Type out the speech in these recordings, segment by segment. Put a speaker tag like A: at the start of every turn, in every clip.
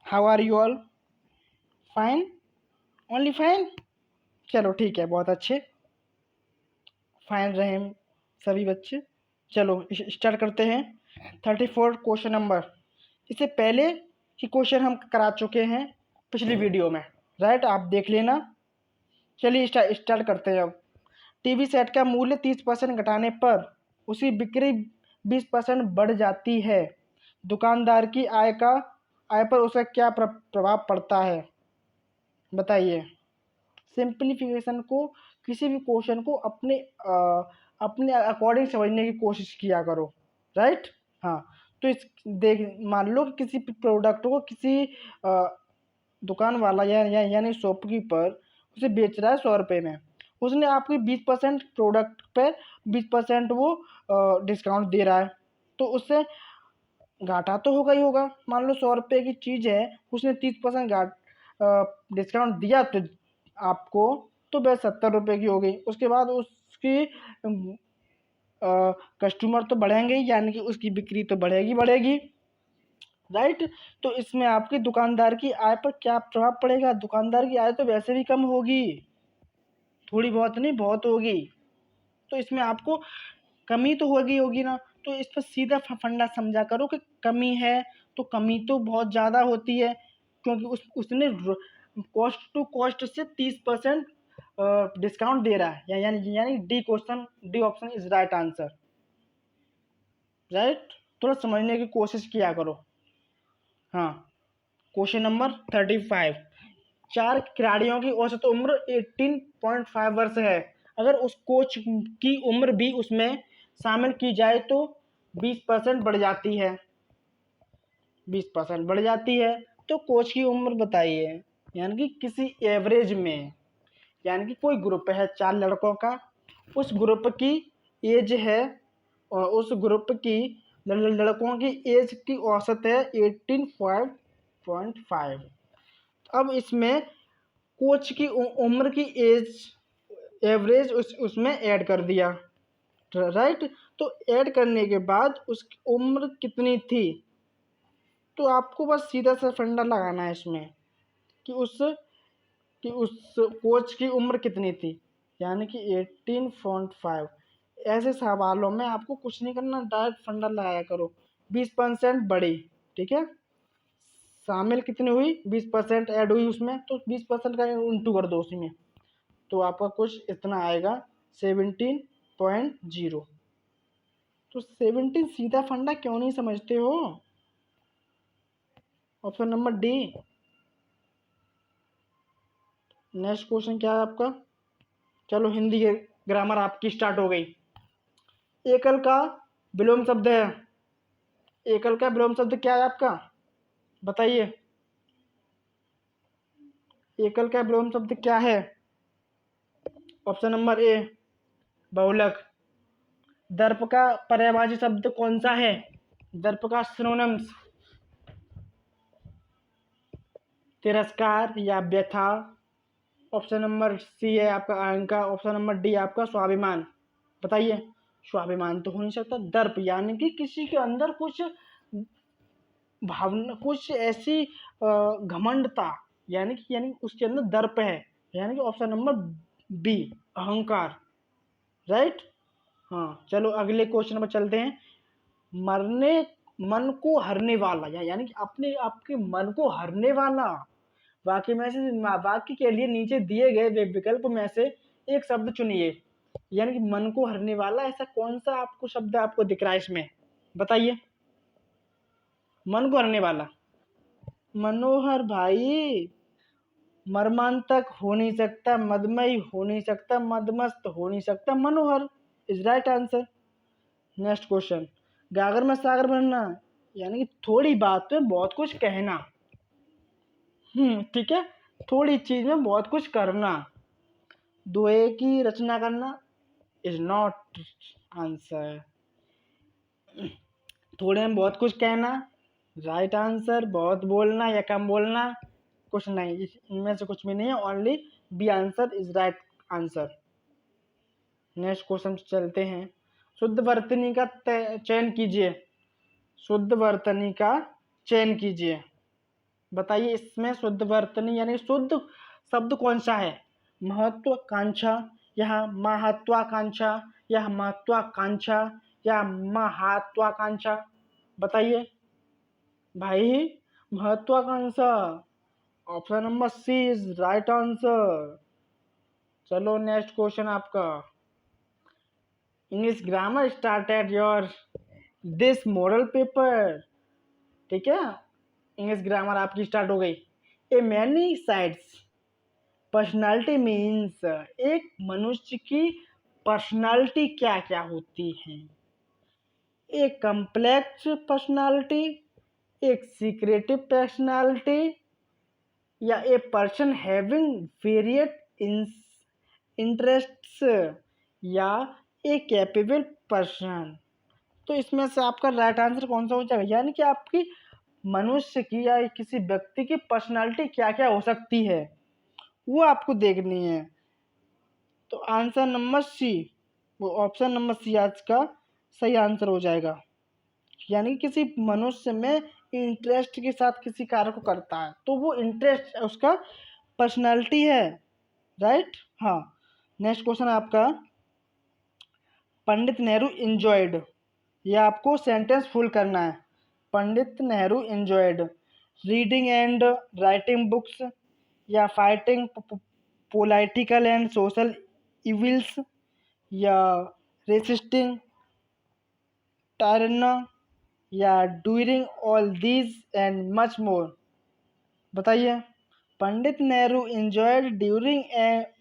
A: How are you all? Fine? Only fine? चलो ठीक है, बहुत अच्छे, फाइन रहे हम सभी बच्चे। चलो स्टार्ट करते हैं। 34 क्वेश्चन नंबर। इससे पहले कि क्वेश्चन हम करा चुके हैं पिछली वीडियो में, राइट, आप देख लेना। चलिए स्टार्ट करते हैं अब। टीवी सेट का मूल्य 30% घटाने पर उसकी बिक्री 20% बढ़ जाती है। दुकानदार की आय पर उसका क्या प्रभाव पड़ता है, बताइए। सिंप्लीफिकेशन को, किसी भी क्वेश्चन को अपने अकॉर्डिंग समझने की कोशिश किया करो, राइट। हाँ, तो इस देख मान लो कि किसी प्रोडक्ट को किसी दुकान वाला यानी शॉपकीपर उसे बेच रहा है 100 रुपये में। उसने आपकी 20% प्रोडक्ट पे 20% वो डिस्काउंट दे रहा है, तो उससे घाटा तो होगा ही होगा। मान लो 100 रुपये की चीज़ है, उसने 30% डिस्काउंट दिया तो आपको, तो वह 70 रुपये की हो गई। उसके बाद उसकी कस्टमर तो बढ़ेंगे ही, यानी कि उसकी बिक्री तो बढ़ेगी, राइट। तो इसमें आपकी दुकानदार की आय पर क्या प्रभाव पड़ेगा? दुकानदार की आय तो वैसे भी कम होगी, थोड़ी बहुत नहीं, बहुत होगी। तो इसमें आपको कमी तो होगी ना। तो इस पर सीधा फंडा समझा करो कि कमी है तो कमी तो बहुत ज़्यादा होती है, क्योंकि उसने कॉस्ट टू कॉस्ट से 30% डिस्काउंट दे रहा है, यानी D option is right answer, right. थोड़ा समझने की कोशिश किया करो। हाँ, क्वेश्चन नंबर 35। 4 खिलाड़ियों की औसत उम्र 18.5 वर्ष है। अगर उस कोच की उम्र भी उसमें शामिल की जाए तो 20% बढ़ जाती है। 20% बढ़ जाती है, तो कोच की उम्र बताइए। यानी कि किसी एवरेज में, यानी कि कोई ग्रुप है 4 लड़कों का, उस ग्रुप की एज है, और उस ग्रुप की लड़कों की एज की औसत है 18.5। अब इसमें कोच की उम्र की एज एवरेज उसमें ऐड कर दिया, राइट। तो ऐड करने के बाद उसकी उम्र कितनी थी, तो आपको बस सीधा सा फंडा लगाना है इसमें कि उस कोच की उम्र कितनी थी, यानी कि 18.5। ऐसे सवालों में आपको कुछ नहीं करना, डायरेक्ट फंडा लगाया करो। 20% बढ़ी, ठीक है, शामिल कितनी हुई, 20% ऐड हुई उसमें, तो 20% का इंटू कर दो उसी में, तो आपका कुछ इतना आएगा 17.0। तो 17 सीधा फंडा क्यों नहीं समझते हो? Option number D. Next question क्या है आपका? चलो हिंदी ग्रामर आपकी स्टार्ट हो गई। एकल का विलोम शब्द है। एकल का विलोम शब्द क्या है आपका, बताइए। एकल का विलोम शब्द क्या है? ऑप्शन नंबर ए बहुलक। दर्प का पर्यायवाची शब्द कौन सा है? दर्प का सिनोनिम्स तिरस्कार या व्यथा। ऑप्शन नंबर सी है आपका अहंकार, ऑप्शन नंबर डी आपका स्वाभिमान। बताइए। स्वाभिमान तो हो नहीं सकता। दर्प यानी कि किसी के अंदर कुछ भावना, कुछ ऐसी घमंडता, यानी उसके अंदर दर्प है, यानी कि ऑप्शन नंबर बी अहंकार, राइट। हाँ, चलो अगले क्वेश्चन पर चलते हैं। मरने मन को हरने वाला, यानी कि अपने आपके मन को हरने वाला वाक्य के लिए नीचे दिए गए विकल्प में से एक शब्द चुनिए। यानी कि मन को हरने वाला ऐसा कौन सा आपको शब्द आपको दिख रहा है इसमें, बताइए। मन को हरने वाला, मनोहर भाई, मर्मांतक हो नहीं सकता, मदमयी हो नहीं सकता, मदमस्त हो नहीं सकता, Manohar is right answer. Next question. गागर में सागर बनना, यानी कि थोड़ी बात में बहुत कुछ कहना। ठीक है, थोड़ी चीज में बहुत कुछ करना। दोहे की रचना करना इज नॉट आंसर। थोड़े में बहुत कुछ कहना राइट आंसर। बहुत बोलना या कम बोलना कुछ नहीं, इनमें से कुछ भी नहीं है, only B answer is right answer. Next question चलते हैं। शुद्ध वर्तनी का चयन कीजिए। शुद्ध वर्तनी का चयन कीजिए। बताइए इसमें शुद्ध वर्तनी यानी शुद्ध शब्द कौन सा है? महत्वाकांक्षा या महत्वाकांक्षा या महत्वाकांक्षा या महात्वाकांक्षा? बताइए भाई। महत्वाकांक्षा। Option number C is right answer. चलो नेक्स्ट क्वेश्चन आपका। English grammar started your this model paper. ठीक है, इंग्लिश ग्रामर आपकी स्टार्ट हो गई। A many sides personality means, एक मनुष्य की पर्सनालिटी क्या क्या होती है? एक कम्प्लेक्स पर्सनालिटी, एक सीक्रेटिव पर्सनालिटी, या a person having varied interests, या ए कैपेबल पर्सन। तो इसमें से आपका राइट आंसर कौन सा हो जाएगा? यानी कि आपकी मनुष्य की या किसी व्यक्ति की पर्सनालिटी क्या क्या हो सकती है वो आपको देखनी है। तो आंसर नंबर सी, वो ऑप्शन नंबर सी आज का सही आंसर हो जाएगा। यानी कि किसी मनुष्य में इंटरेस्ट के साथ किसी कार्य को करता है तो वो इंटरेस्ट उसका पर्सनालिटी है। राइट। हाँ। नेक्स्ट क्वेश्चन आपका। पंडित नेहरू इंजॉयड, ये आपको सेंटेंस फुल करना है। Pandit Nehru enjoyed reading and writing books, या fighting political and social evils, या रेसिस्टिंग टायरना, या doing all these and much more. बताइए। Pandit Nehru enjoyed during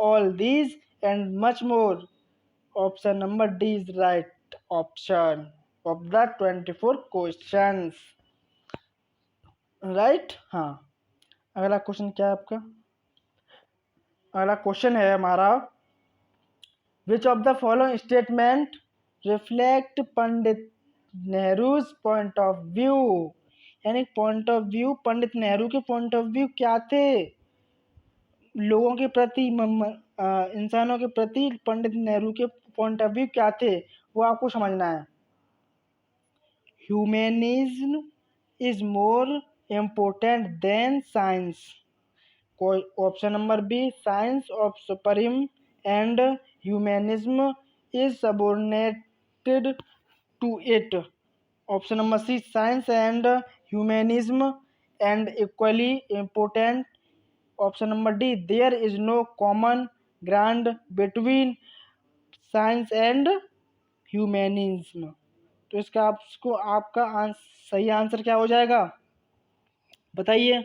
A: all these and much more. Option number D is right option of the 24 questions. Right. हाँ। अगला question क्या है आपका? अगला question है हमारा, which of the following statement reflect Pandit Nehru's point of view? यानी point of view, Pandit Nehru के पॉइंट ऑफ व्यू क्या थे लोगों के प्रति, इंसानों के प्रति पंडित नेहरू के पॉइंट ऑफ व्यू क्या थे वो आपको समझना है। Humanism is more important than science. Option number B, science of supreme and humanism is subordinated to it. Option number C, science and humanism and equally important. Option number D, there is no common ground between science and humanism. तो इसका आपको आपका सही answer क्या हो जाएगा? बताइए।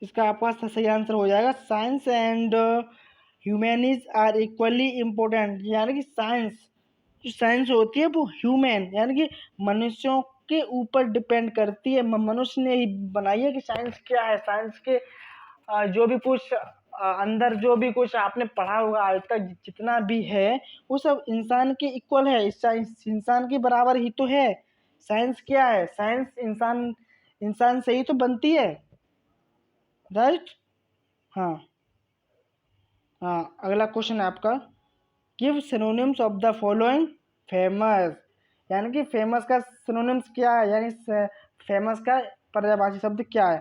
A: इसका आपका सही आंसर हो जाएगा science and humanism are equally important. यानी कि साइंस, जो साइंस होती है वो ह्यूमन यानी कि मनुष्यों के ऊपर डिपेंड करती है। मनुष्य ने ही बनाई है कि साइंस क्या है। साइंस के जो भी कुछ अंदर जो भी कुछ आपने पढ़ा होगा आज तक जितना भी है वो सब इंसान के इक्वल है। साइंस इंसान के बराबर ही तो है। साइंस क्या है? साइंस इंसान से ही तो बनती है। राइट। हाँ। हाँ। अगला क्वेश्चन है आपका, give synonyms of the following famous. यानी कि फेमस का सिनोनिम्स क्या है? यानी फेमस का पर्यायवाची शब्द क्या है?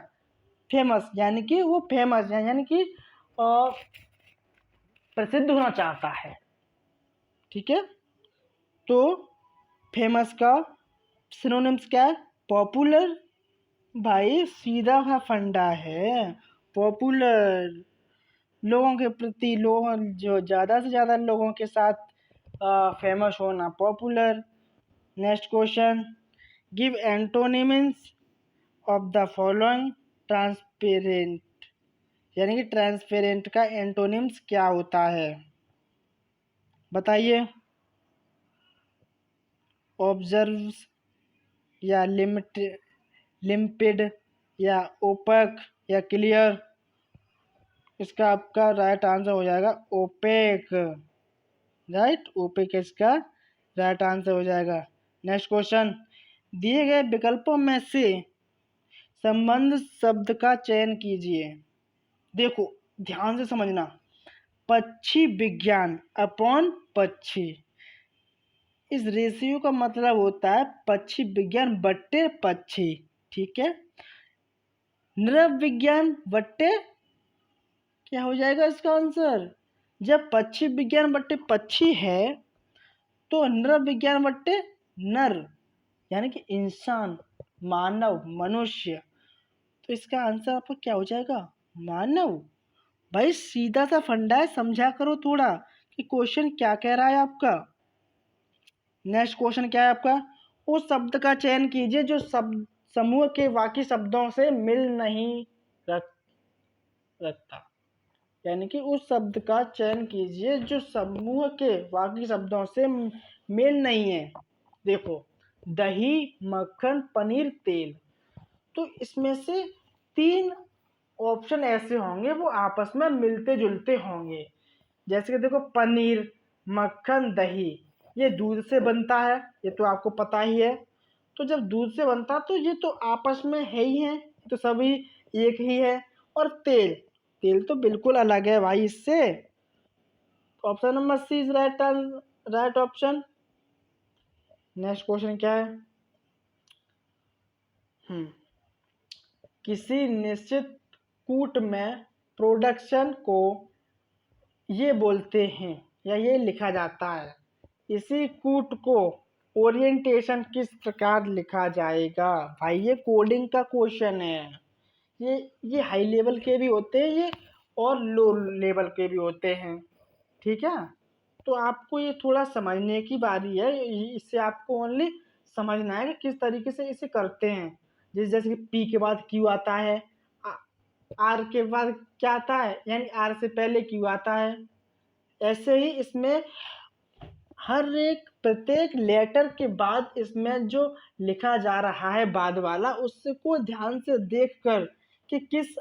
A: फेमस यानी कि वो फेमस यानी कि प्रसिद्ध होना चाहता है। ठीक है। तो फेमस का सिनोनिम्स क्या है? पॉपुलर। भाई सीधा सा फंडा है। पॉपुलर, लोगों के प्रति, लोगों जो ज़्यादा से ज़्यादा लोगों के साथ फेमस होना, popular. Next question, give antonyms of the following. Transparent, यानी कि ट्रांसपेरेंट का एंटोनिम्स क्या होता है? बताइए। ऑब्जर्व्स, या लिमिटेड, या ओपेक, या क्लियर। इसका आपका राइट आंसर हो जाएगा ओपेक। राइट, ओपेक इसका राइट आंसर हो जाएगा। नेक्स्ट क्वेश्चन, दिए गए विकल्पों में से संबंध शब्द का चयन कीजिए। देखो ध्यान से समझना, पक्षी विज्ञान अपॉन पक्षी, इस रेशियो का मतलब होता है पक्षी विज्ञान बट्टे पक्षी। ठीक है। नृ विज्ञान बट्टे क्या हो जाएगा इसका आंसर? जब पक्षी विज्ञान बट्टे पक्षी है तो नृ विज्ञान बट्टे नर यानी कि इंसान, मानव, मनुष्य। तो इसका आंसर आपका क्या हो जाएगा? मानव। भाई सीधा सा फंडा है, समझा करो थोड़ा कि क्वेश्चन क्या कह रहा है आपका। नेक्स्ट क्वेश्चन क्या है आपका? उस शब्द का चयन कीजिए जो शब्द समूह के बाकी शब्दों से मिल नहीं रखता। यानी कि उस शब्द का चयन कीजिए जो समूह के बाकी शब्दों से मेल नहीं है। देखो, दही, मक्खन, पनीर, तेल। तो इसमें से 3 ऑप्शन ऐसे होंगे वो आपस में मिलते जुलते होंगे। जैसे कि देखो, पनीर, मक्खन, दही, ये दूध से बनता है, ये तो आपको पता ही है। तो जब दूध से बनता तो ये तो आपस में है ही है, तो सभी एक ही है। और तेल, तेल तो बिल्कुल अलग है भाई इससे। Option number C is right option. Next question क्या है? किसी निश्चित कूट में प्रोडक्शन को ये बोलते हैं या ये लिखा जाता है। इसी कूट को ओरिएंटेशन किस प्रकार लिखा जाएगा? भाई ये कोडिंग का क्वेश्चन है। ये हाई लेवल के भी होते हैं ये, और लो लेवल के भी होते हैं। ठीक है, तो आपको ये थोड़ा समझने की बारी है। इससे आपको ओनली समझना है कि किस तरीके से इसे करते हैं। जैसे कि पी के बाद क्यू आता है, आर के बाद क्या आता है, यानी आर से पहले क्यू आता है। ऐसे ही इसमें हर एक प्रत्येक लेटर के बाद इसमें जो लिखा जा रहा है बाद वाला, उसको ध्यान से देखकर कि किस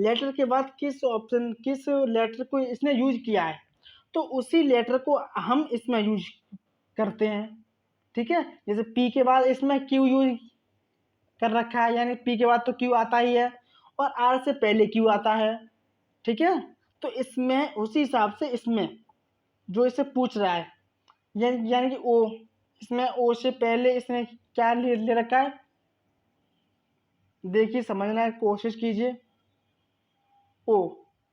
A: लेटर के बाद किस ऑप्शन, किस लेटर को इसने यूज किया है, तो उसी लेटर को हम इसमें यूज करते हैं। ठीक है, जैसे पी के बाद इसमें क्यू यूज कर रखा है, यानी पी के बाद तो क्यू आता ही है, और आर से पहले क्यू आता है। ठीक है, तो इसमें उसी हिसाब से इसमें जो इसे पूछ रहा है, यानी कि ओ, इसमें ओ से पहले इसने क्या ले रखा है, देखिए समझना की कोशिश कीजिए। ओ,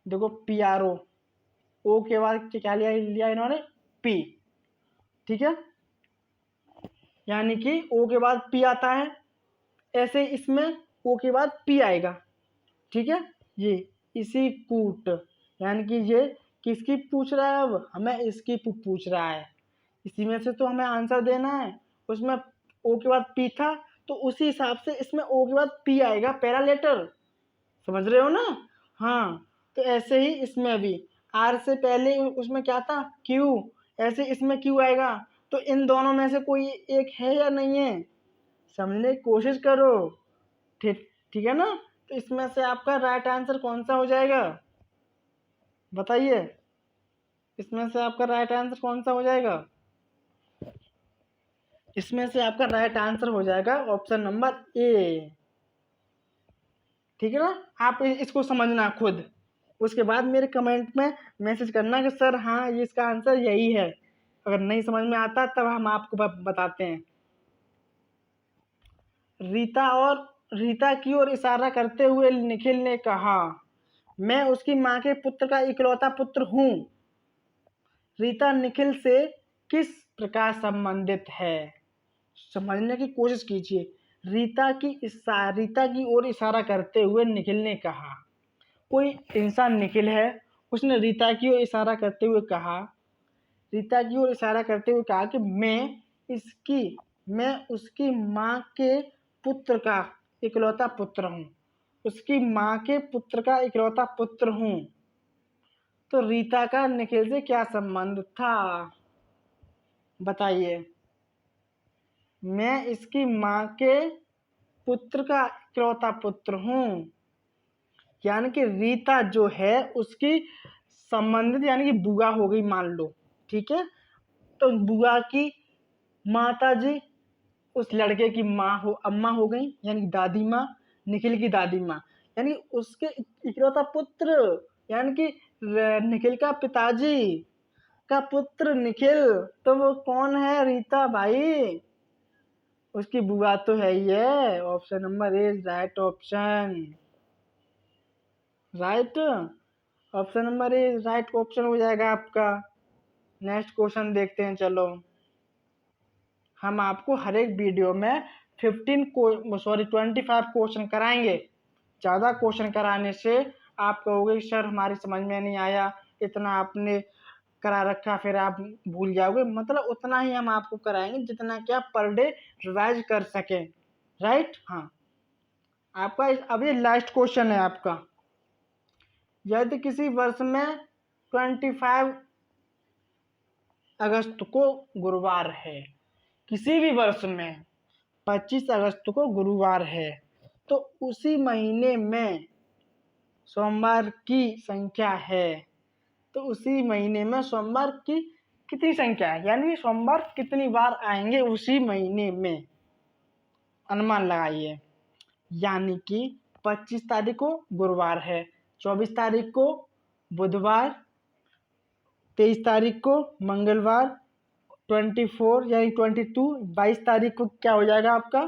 A: देखो पी आर ओ के बाद क्या लिया लिया इन्होंने? पी। ठीक है, यानी कि ओ के बाद पी आता है, ऐसे इसमें ओ के बाद पी आएगा। ठीक है, ये इसी कूट, यानी कि ये किसकी पूछ रहा है? अब हमें इसकी पूछ रहा है। इसी में से तो हमें आंसर देना है। उसमें ओ के बाद पी था, तो उसी हिसाब से इसमें ओ के बाद पी आएगा, पहला लेटर। समझ रहे हो ना? हाँ, तो ऐसे ही इसमें भी आर से पहले उसमें क्या था? क्यू। ऐसे इसमें क्यू आएगा। तो इन दोनों में से कोई एक है या नहीं है? समझने की कोशिश करो। ठीक, ठीक है ना? तो इसमें से आपका राइट आंसर कौन सा हो जाएगा? बताइए, इसमें से आपका राइट आंसर कौन सा हो जाएगा? इसमें से आपका राइट आंसर हो जाएगा ऑप्शन नंबर ए। ठीक है ना? आप इसको समझना खुद, उसके बाद मेरे कमेंट में मैसेज करना कि सर हाँ ये इसका आंसर यही है। अगर नहीं समझ में आता तब हम आपको बताते हैं। रीता की ओर इशारा करते हुए निखिल ने कहा, मैं उसकी माँ के पुत्र का इकलौता पुत्र हूँ। रीता निखिल से किस प्रकार संबंधित है? समझने की कोशिश कीजिए। रीता की ओर इशारा करते हुए निखिल ने कहा, कोई इंसान निखिल है, उसने रीता की ओर इशारा करते हुए कहा, रीता की ओर इशारा करते हुए कहा कि मैं उसकी माँ के पुत्र का इकलौता पुत्र हूँ। उसकी माँ के पुत्र का इकलौता पुत्र हूँ। तो रीता का निखिल से क्या संबंध था? बताइए। मैं इसकी माँ के पुत्र का इकलौता पुत्र हूँ, यानी कि रीता जो है उसकी संबंधित, यानी कि बुआ हो गई मान लो। ठीक है, तो बुआ की माता जी उस लड़के की अम्मा हो गई, यानी कि दादी माँ, निखिल की दादी माँ, यानी उसके इकलौता पुत्र, यानी कि निखिल का पिताजी का पुत्र निखिल। तो वो कौन है? रीता भाई। उसकी बुआ तो है ही है। Option number A right option. Right option number A right option हो जाएगा आपका। नेक्स्ट क्वेश्चन देखते हैं। चलो, हम आपको हर एक वीडियो में 25 क्वेश्चन कराएंगे। ज़्यादा क्वेश्चन कराने से आप कहोगे सर हमारी समझ में नहीं आया, इतना आपने करा रखा, फिर आप भूल जाओगे। मतलब उतना ही हम आपको कराएंगे जितना कि आप पर डे रिवाइज कर सकें। राइट, हाँ। आपका अब ये लास्ट क्वेश्चन है आपका। यदि किसी वर्ष में 25 अगस्त को गुरुवार है, किसी भी वर्ष में 25 अगस्त को गुरुवार है, तो उसी महीने में सोमवार की संख्या है। तो उसी महीने में सोमवार की कितनी संख्या है, यानी सोमवार कितनी बार आएंगे उसी महीने में, अनुमान लगाइए। यानी कि 25 तारीख को गुरुवार है, 24 तारीख को बुधवार, 23 तारीख को मंगलवार, 24 यानी 22 तारीख को क्या हो जाएगा आपका